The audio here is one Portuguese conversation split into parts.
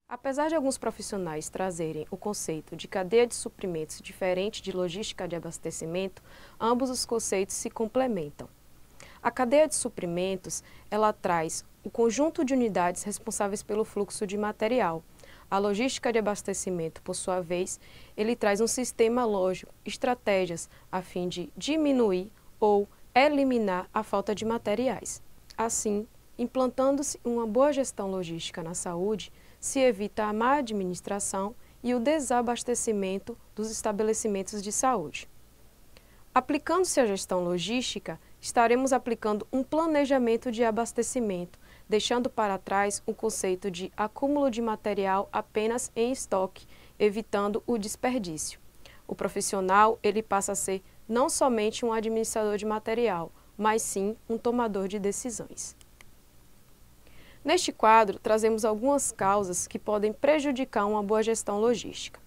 Apesar de alguns profissionais trazerem o conceito de cadeia de suprimentos diferente de logística de abastecimento, ambos os conceitos se complementam. A cadeia de suprimentos, ela traz o conjunto de unidades responsáveis pelo fluxo de material. A logística de abastecimento, por sua vez, ele traz um sistema lógico, estratégias a fim de diminuir ou eliminar a falta de materiais. Assim, implantando-se uma boa gestão logística na saúde, se evita a má administração e o desabastecimento dos estabelecimentos de saúde. Aplicando-se a gestão logística, estaremos aplicando um planejamento de abastecimento, deixando para trás o conceito de acúmulo de material apenas em estoque, evitando o desperdício. O profissional, ele passa a ser não somente um administrador de material, mas sim um tomador de decisões. Neste quadro, trazemos algumas causas que podem prejudicar uma boa gestão logística.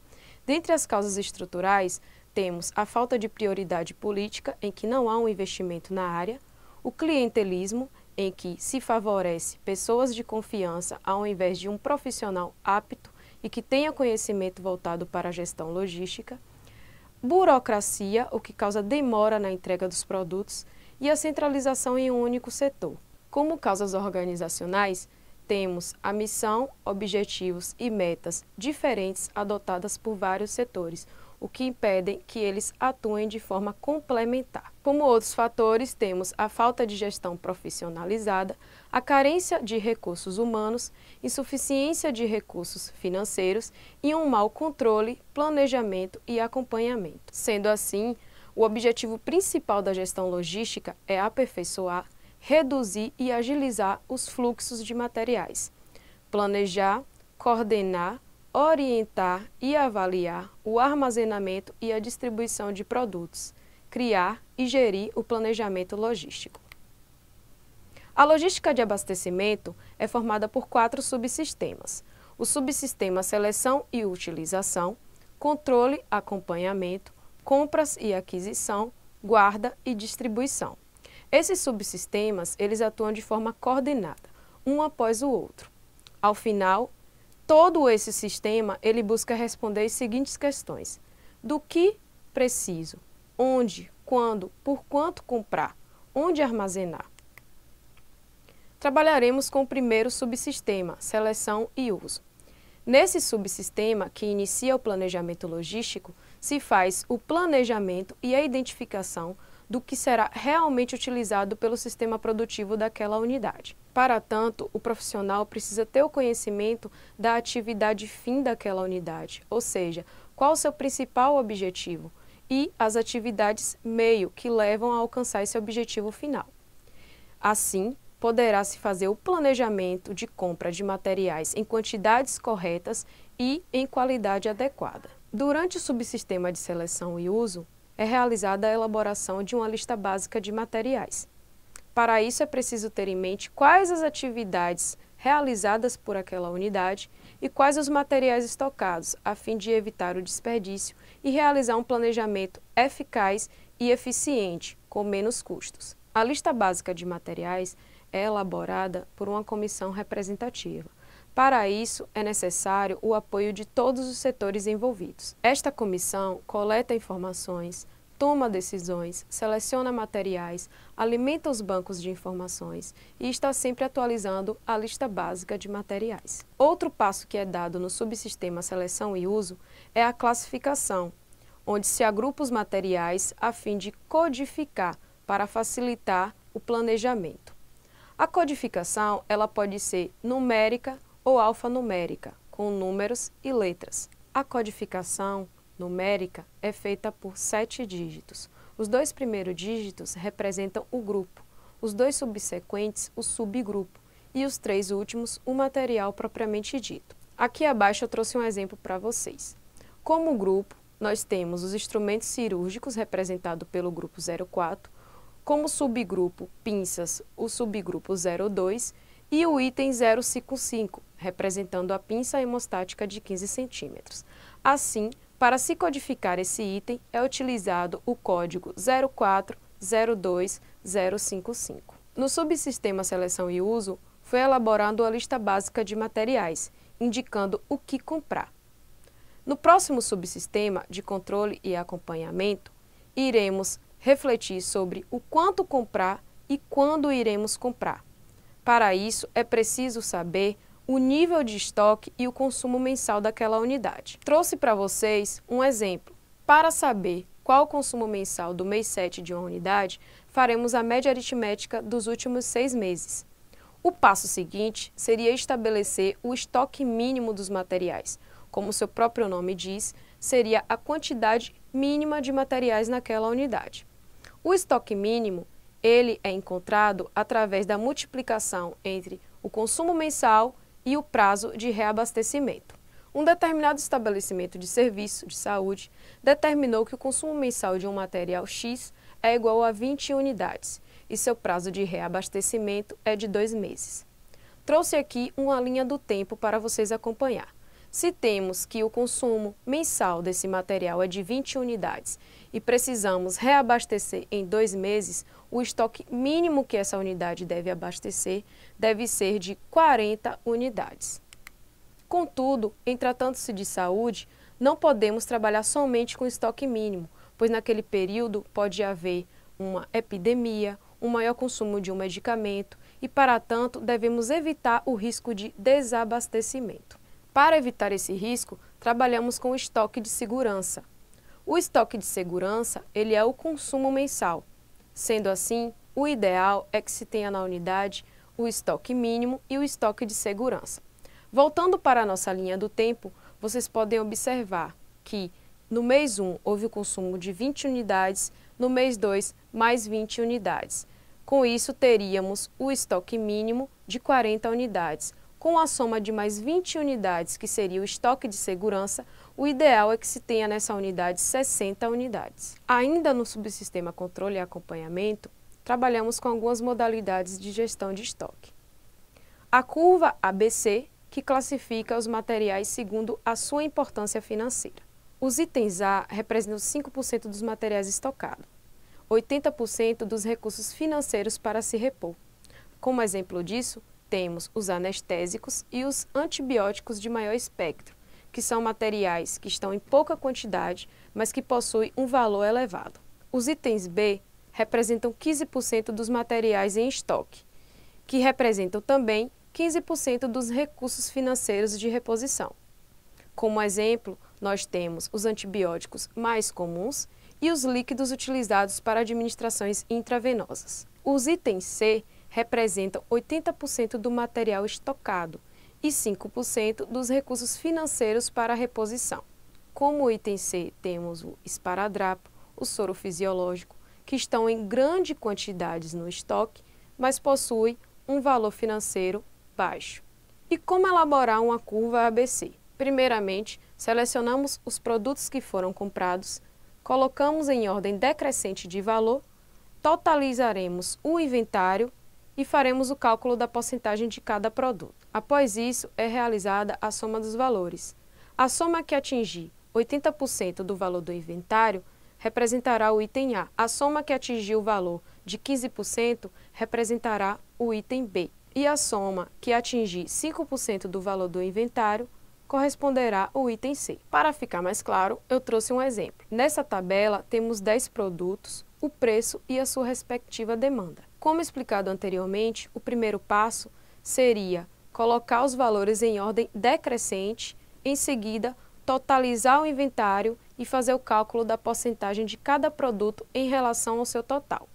Dentre as causas estruturais, temos a falta de prioridade política, em que não há um investimento na área, o clientelismo, em que se favorece pessoas de confiança ao invés de um profissional apto e que tenha conhecimento voltado para a gestão logística, burocracia, o que causa demora na entrega dos produtos, e a centralização em um único setor. Como causas organizacionais, temos a missão, objetivos e metas diferentes adotadas por vários setores, o que impedem que eles atuem de forma complementar. Como outros fatores, temos a falta de gestão profissionalizada, a carência de recursos humanos, insuficiência de recursos financeiros e um mau controle, planejamento e acompanhamento. Sendo assim, o objetivo principal da gestão logística é aperfeiçoar, reduzir e agilizar os fluxos de materiais, planejar, coordenar, orientar e avaliar o armazenamento e a distribuição de produtos, criar e gerir o planejamento logístico. A logística de abastecimento é formada por 4 subsistemas: o subsistema seleção e utilização, controle, acompanhamento, compras e aquisição, guarda e distribuição. Esses subsistemas, eles atuam de forma coordenada, um após o outro. Ao final, todo esse sistema, ele busca responder as seguintes questões: do que preciso, onde, quando, por quanto comprar, onde armazenar. Trabalharemos com o primeiro subsistema, seleção e uso. Nesse subsistema, que inicia o planejamento logístico, se faz o planejamento e a identificação do que será realmente utilizado pelo sistema produtivo daquela unidade. Para tanto, o profissional precisa ter o conhecimento da atividade fim daquela unidade, ou seja, qual o seu principal objetivo e as atividades meio que levam a alcançar esse objetivo final. Assim, poderá se fazer o planejamento de compra de materiais em quantidades corretas e em qualidade adequada. Durante o subsistema de seleção e uso, é realizada a elaboração de uma lista básica de materiais. Para isso, é preciso ter em mente quais as atividades realizadas por aquela unidade e quais os materiais estocados, a fim de evitar o desperdício e realizar um planejamento eficaz e eficiente, com menos custos. A lista básica de materiais é elaborada por uma comissão representativa. Para isso, é necessário o apoio de todos os setores envolvidos. Esta comissão coleta informações, toma decisões, seleciona materiais, alimenta os bancos de informações e está sempre atualizando a lista básica de materiais. Outro passo que é dado no subsistema seleção e uso é a classificação, onde se agrupa os materiais a fim de codificar para facilitar o planejamento. A codificação, ela pode ser numérica ou alfanumérica, com números e letras. A codificação numérica é feita por 7 dígitos. Os 2 primeiros dígitos representam o grupo, os 2 subsequentes o subgrupo e os 3 últimos o material propriamente dito. Aqui abaixo eu trouxe um exemplo para vocês. Como grupo, nós temos os instrumentos cirúrgicos, representado pelo grupo 04, como subgrupo pinças, o subgrupo 02 e o item 055, representando a pinça hemostática de 15 centímetros. Assim, para se codificar esse item, é utilizado o código 0402055. No subsistema seleção e uso, foi elaborada a lista básica de materiais, indicando o que comprar. No próximo subsistema de controle e acompanhamento, iremos refletir sobre o quanto comprar e quando iremos comprar. Para isso, é preciso saber o nível de estoque e o consumo mensal daquela unidade. Trouxe para vocês um exemplo. Para saber qual o consumo mensal do mês 7 de uma unidade, faremos a média aritmética dos últimos 6 meses. O passo seguinte seria estabelecer o estoque mínimo dos materiais. Como seu próprio nome diz, seria a quantidade mínima de materiais naquela unidade. O estoque mínimo, ele é encontrado através da multiplicação entre o consumo mensal e o prazo de reabastecimento. Um determinado estabelecimento de serviço de saúde determinou que o consumo mensal de um material X é igual a 20 unidades e seu prazo de reabastecimento é de 2 meses. Trouxe aqui uma linha do tempo para vocês acompanhar. Se temos que o consumo mensal desse material é de 20 unidades e precisamos reabastecer em 2 meses, o estoque mínimo que essa unidade deve abastecer deve ser de 40 unidades. Contudo, em tratando-se de saúde, não podemos trabalhar somente com estoque mínimo, pois naquele período pode haver uma epidemia, um maior consumo de um medicamento e, para tanto, devemos evitar o risco de desabastecimento. Para evitar esse risco, trabalhamos com o estoque de segurança. O estoque de segurança, ele é o consumo mensal. Sendo assim, o ideal é que se tenha na unidade o estoque mínimo e o estoque de segurança. Voltando para a nossa linha do tempo, vocês podem observar que no mês 1 houve o consumo de 20 unidades, no mês 2 mais 20 unidades. Com isso, teríamos o estoque mínimo de 40 unidades. Com a soma de mais 20 unidades, que seria o estoque de segurança, o ideal é que se tenha nessa unidade 60 unidades. Ainda no subsistema controle e acompanhamento, trabalhamos com algumas modalidades de gestão de estoque. A curva ABC, que classifica os materiais segundo a sua importância financeira. Os itens A representam 5% dos materiais estocados, 80% dos recursos financeiros para se repor. Como exemplo disso, temos os anestésicos e os antibióticos de maior espectro, que são materiais que estão em pouca quantidade, mas que possuem um valor elevado. Os itens B representam 15% dos materiais em estoque, que representam também 15% dos recursos financeiros de reposição. Como exemplo, nós temos os antibióticos mais comuns e os líquidos utilizados para administrações intravenosas. Os itens C representam 80% do material estocado e 5% dos recursos financeiros para a reposição. Como item C, temos o esparadrapo, o soro fisiológico, que estão em grande quantidades no estoque, mas possuem um valor financeiro baixo. E como elaborar uma curva ABC? Primeiramente, selecionamos os produtos que foram comprados, colocamos em ordem decrescente de valor, totalizaremos o inventário e faremos o cálculo da porcentagem de cada produto. Após isso, é realizada a soma dos valores. A soma que atingir 80% do valor do inventário representará o item A. A soma que atingir o valor de 15% representará o item B. E a soma que atingir 5% do valor do inventário corresponderá ao item C. Para ficar mais claro, eu trouxe um exemplo. Nessa tabela, temos 10 produtos, o preço e a sua respectiva demanda. Como explicado anteriormente, o primeiro passo seria colocar os valores em ordem decrescente, em seguida, totalizar o inventário e fazer o cálculo da porcentagem de cada produto em relação ao seu total.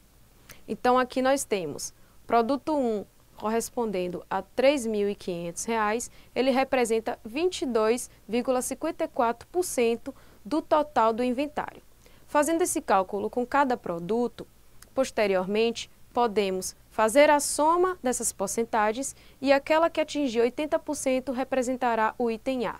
Então, aqui nós temos produto 1 correspondendo a R$ 3.500, ele representa 22,54% do total do inventário. Fazendo esse cálculo com cada produto, posteriormente, podemos fazer a soma dessas porcentagens e aquela que atingir 80% representará o item A.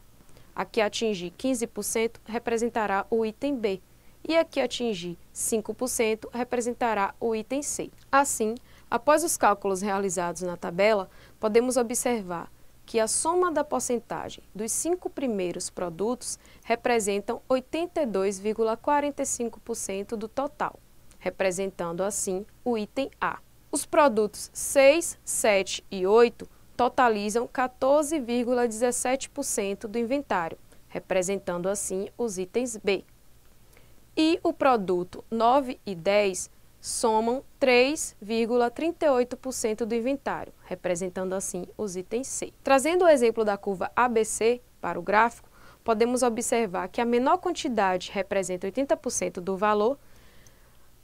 A que atingir 15% representará o item B. E a que atingir 5% representará o item C. Assim, após os cálculos realizados na tabela, podemos observar que a soma da porcentagem dos 5 primeiros produtos representam 82,45% do total, representando assim o item A. Os produtos 6, 7 e 8 totalizam 14,17% do inventário, representando assim os itens B. E o produto 9 e 10 somam 3,38% do inventário, representando assim os itens C. Trazendo o exemplo da curva ABC para o gráfico, podemos observar que a menor quantidade representa 80% do valor,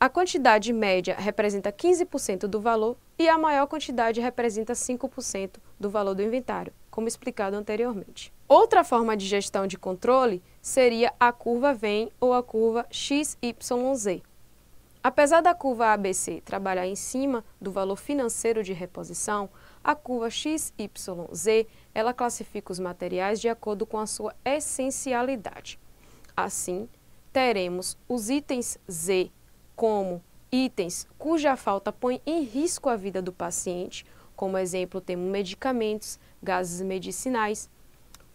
a quantidade média representa 15% do valor e a maior quantidade representa 5% do valor do inventário, como explicado anteriormente. Outra forma de gestão de controle seria a curva Venn ou a curva XYZ. Apesar da curva ABC trabalhar em cima do valor financeiro de reposição, a curva XYZ ela classifica os materiais de acordo com a sua essencialidade. Assim, teremos os itens Z como itens cuja falta põe em risco a vida do paciente, como exemplo temos medicamentos, gases medicinais,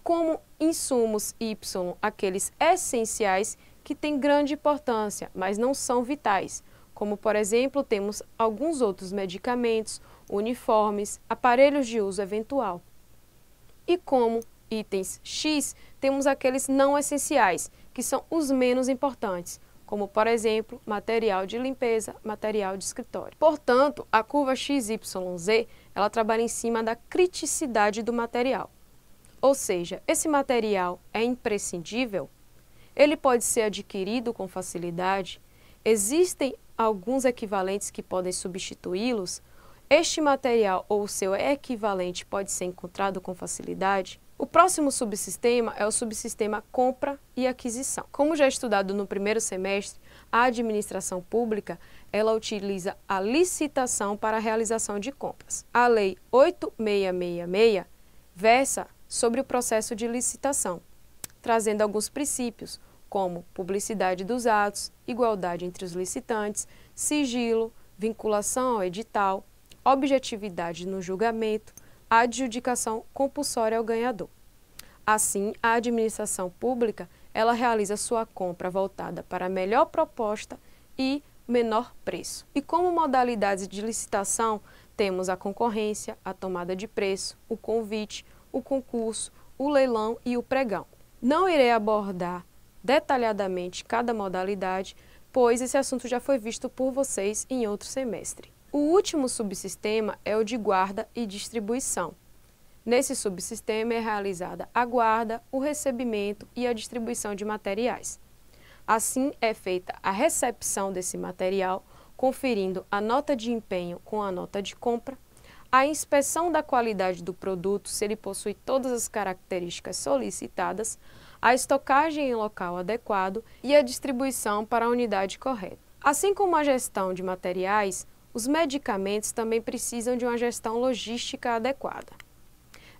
como insumos Y, aqueles essenciais que têm grande importância, mas não são vitais, como por exemplo temos alguns outros medicamentos, uniformes, aparelhos de uso eventual. E como itens X, temos aqueles não essenciais, que são os menos importantes, como por exemplo, material de limpeza, material de escritório. Portanto, a curva XYZ, ela trabalha em cima da criticidade do material. Ou seja, esse material é imprescindível? Ele pode ser adquirido com facilidade? Existem alguns equivalentes que podem substituí-los? Este material ou seu equivalente pode ser encontrado com facilidade? O próximo subsistema é o subsistema compra e aquisição. Como já estudado no primeiro semestre, a administração pública ela utiliza a licitação para a realização de compras. A Lei 8666 versa sobre o processo de licitação, trazendo alguns princípios, como publicidade dos atos, igualdade entre os licitantes, sigilo, vinculação ao edital, objetividade no julgamento, adjudicação compulsória ao ganhador. Assim, a administração pública ela realiza sua compra voltada para a melhor proposta e menor preço. E como modalidades de licitação, temos a concorrência, a tomada de preço, o convite, o concurso, o leilão e o pregão. Não irei abordar detalhadamente cada modalidade, pois esse assunto já foi visto por vocês em outro semestre. O último subsistema é o de guarda e distribuição. Nesse subsistema é realizada a guarda, o recebimento e a distribuição de materiais. Assim, é feita a recepção desse material, conferindo a nota de empenho com a nota de compra, a inspeção da qualidade do produto, se ele possui todas as características solicitadas, a estocagem em local adequado e a distribuição para a unidade correta. Assim como a gestão de materiais, os medicamentos também precisam de uma gestão logística adequada.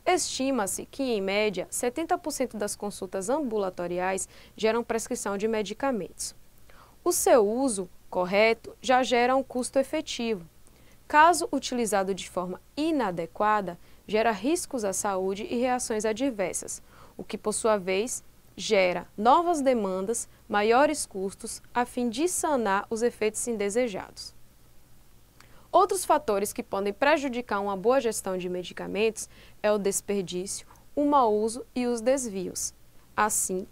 Estima-se que, em média, 70% das consultas ambulatoriais geram prescrição de medicamentos. O seu uso correto já gera um custo efetivo. Caso utilizado de forma inadequada, gera riscos à saúde e reações adversas, o que, por sua vez, gera novas demandas, maiores custos, a fim de sanar os efeitos indesejados. Outros fatores que podem prejudicar uma boa gestão de medicamentos é o desperdício, o mau uso e os desvios. Assim,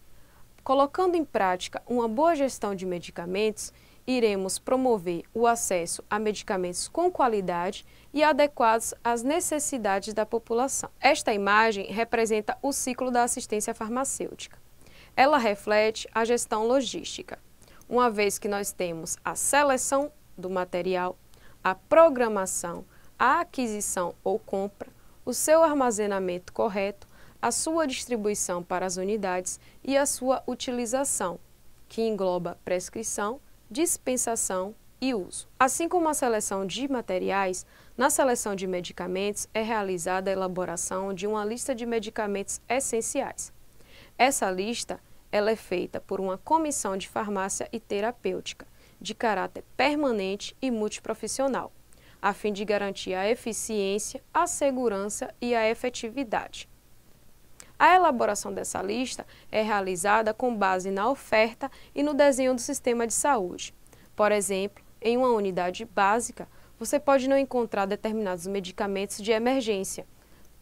colocando em prática uma boa gestão de medicamentos, iremos promover o acesso a medicamentos com qualidade e adequados às necessidades da população. Esta imagem representa o ciclo da assistência farmacêutica. Ela reflete a gestão logística, uma vez que nós temos a seleção do material, a programação, a aquisição ou compra, o seu armazenamento correto, a sua distribuição para as unidades e a sua utilização, que engloba prescrição, dispensação e uso. Assim como a seleção de materiais, na seleção de medicamentos é realizada a elaboração de uma lista de medicamentos essenciais. Essa lista ela é feita por uma comissão de farmácia e terapêutica, de caráter permanente e multiprofissional, a fim de garantir a eficiência, a segurança e a efetividade. A elaboração dessa lista é realizada com base na oferta e no desenho do sistema de saúde. Por exemplo, em uma unidade básica, você pode não encontrar determinados medicamentos de emergência,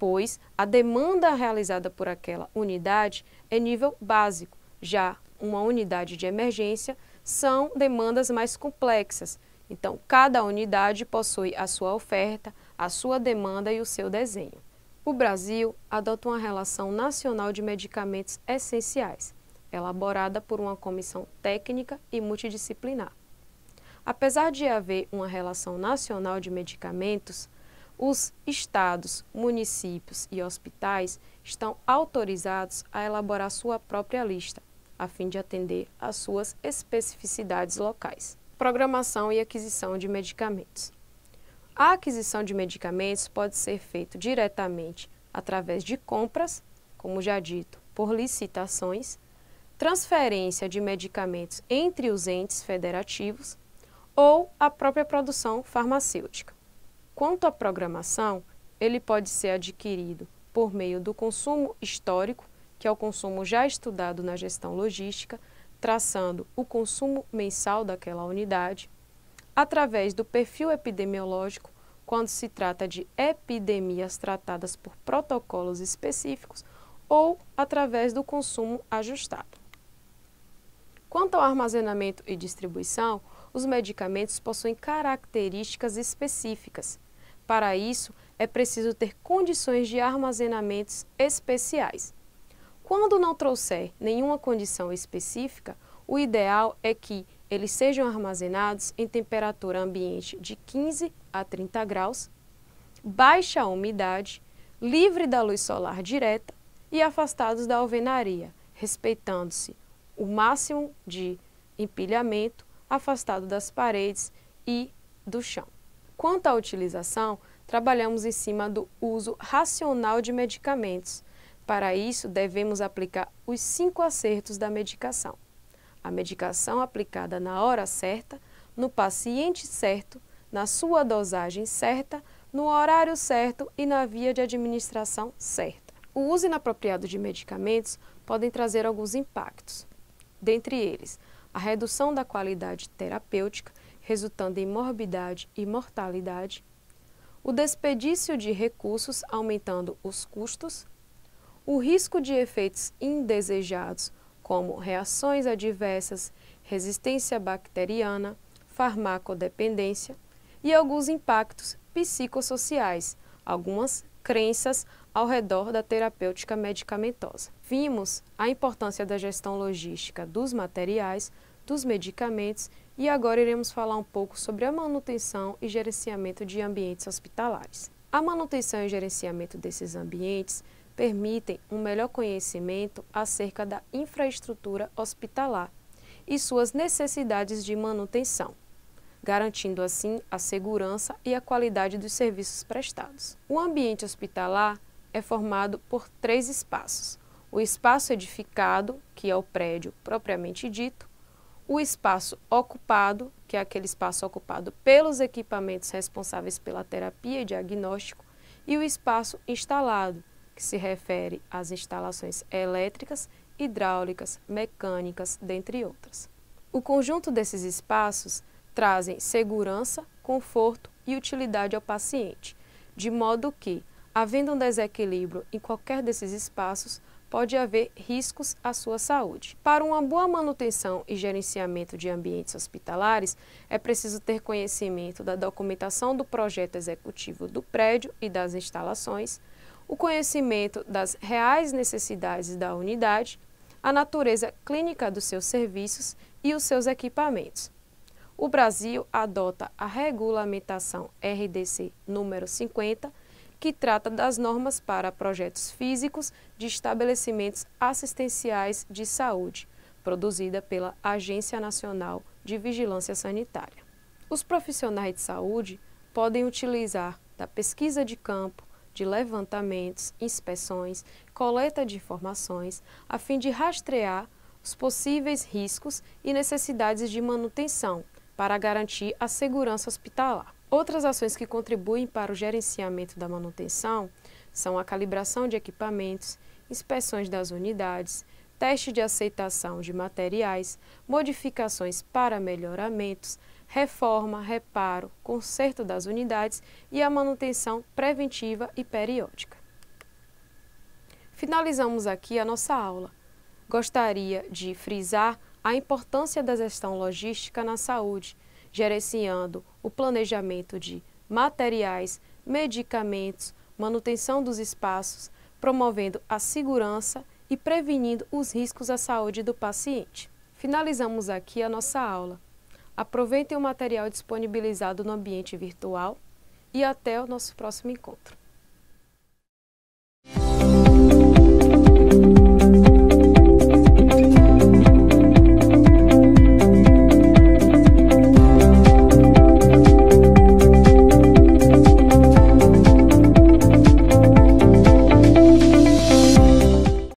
pois a demanda realizada por aquela unidade é nível básico. Já uma unidade de emergência são demandas mais complexas. Então, cada unidade possui a sua oferta, a sua demanda e o seu desenho. O Brasil adota uma relação nacional de medicamentos essenciais, elaborada por uma comissão técnica e multidisciplinar. Apesar de haver uma relação nacional de medicamentos, os estados, municípios e hospitais estão autorizados a elaborar sua própria lista, a fim de atender às suas especificidades locais. Programação e aquisição de medicamentos. A aquisição de medicamentos pode ser feita diretamente através de compras, como já dito, por licitações, transferência de medicamentos entre os entes federativos ou a própria produção farmacêutica. Quanto à programação, ele pode ser adquirido por meio do consumo histórico, que é o consumo já estudado na gestão logística, traçando o consumo mensal daquela unidade, através do perfil epidemiológico, quando se trata de epidemias tratadas por protocolos específicos, ou através do consumo ajustado. Quanto ao armazenamento e distribuição, os medicamentos possuem características específicas. Para isso, é preciso ter condições de armazenamentos especiais. Quando não trouxer nenhuma condição específica, o ideal é que eles sejam armazenados em temperatura ambiente de 15 a 30 graus, baixa umidade, livre da luz solar direta e afastados da alvenaria, respeitando-se o máximo de empilhamento, afastado das paredes e do chão. Quanto à utilização, trabalhamos em cima do uso racional de medicamentos. Para isso, devemos aplicar os 5 acertos da medicação. A medicação aplicada na hora certa, no paciente certo, na sua dosagem certa, no horário certo e na via de administração certa. O uso inapropriado de medicamentos podem trazer alguns impactos. Dentre eles, a redução da qualidade terapêutica, resultando em morbidade e mortalidade, o desperdício de recursos, aumentando os custos, o risco de efeitos indesejados, como reações adversas, resistência bacteriana, farmacodependência e alguns impactos psicossociais, algumas crenças ao redor da terapêutica medicamentosa. Vimos a importância da gestão logística dos materiais, dos medicamentos e agora iremos falar um pouco sobre a manutenção e gerenciamento de ambientes hospitalares. A manutenção e gerenciamento desses ambientes permitem um melhor conhecimento acerca da infraestrutura hospitalar e suas necessidades de manutenção, garantindo assim a segurança e a qualidade dos serviços prestados. O ambiente hospitalar é formado por 3 espaços: o espaço edificado, que é o prédio propriamente dito, o espaço ocupado, que é aquele espaço ocupado pelos equipamentos responsáveis pela terapia e diagnóstico, e o espaço instalado, que se refere às instalações elétricas, hidráulicas, mecânicas, dentre outras. O conjunto desses espaços trazem segurança, conforto e utilidade ao paciente, de modo que, havendo um desequilíbrio em qualquer desses espaços, pode haver riscos à sua saúde. Para uma boa manutenção e gerenciamento de ambientes hospitalares, é preciso ter conhecimento da documentação do projeto executivo do prédio e das instalações, o conhecimento das reais necessidades da unidade, a natureza clínica dos seus serviços e os seus equipamentos. O Brasil adota a regulamentação RDC número 50, que trata das normas para projetos físicos de estabelecimentos assistenciais de saúde, produzida pela Agência Nacional de Vigilância Sanitária. Os profissionais de saúde podem utilizar da pesquisa de campo, de levantamentos, inspeções, coleta de informações, a fim de rastrear os possíveis riscos e necessidades de manutenção, para garantir a segurança hospitalar. Outras ações que contribuem para o gerenciamento da manutenção são a calibração de equipamentos, inspeções das unidades, teste de aceitação de materiais, modificações para melhoramentos, reforma, reparo, conserto das unidades e a manutenção preventiva e periódica. Finalizamos aqui a nossa aula. Gostaria de frisar a importância da gestão logística na saúde, gerenciando o planejamento de materiais, medicamentos, manutenção dos espaços, promovendo a segurança e prevenindo os riscos à saúde do paciente. Finalizamos aqui a nossa aula. Aproveitem o material disponibilizado no ambiente virtual e até o nosso próximo encontro.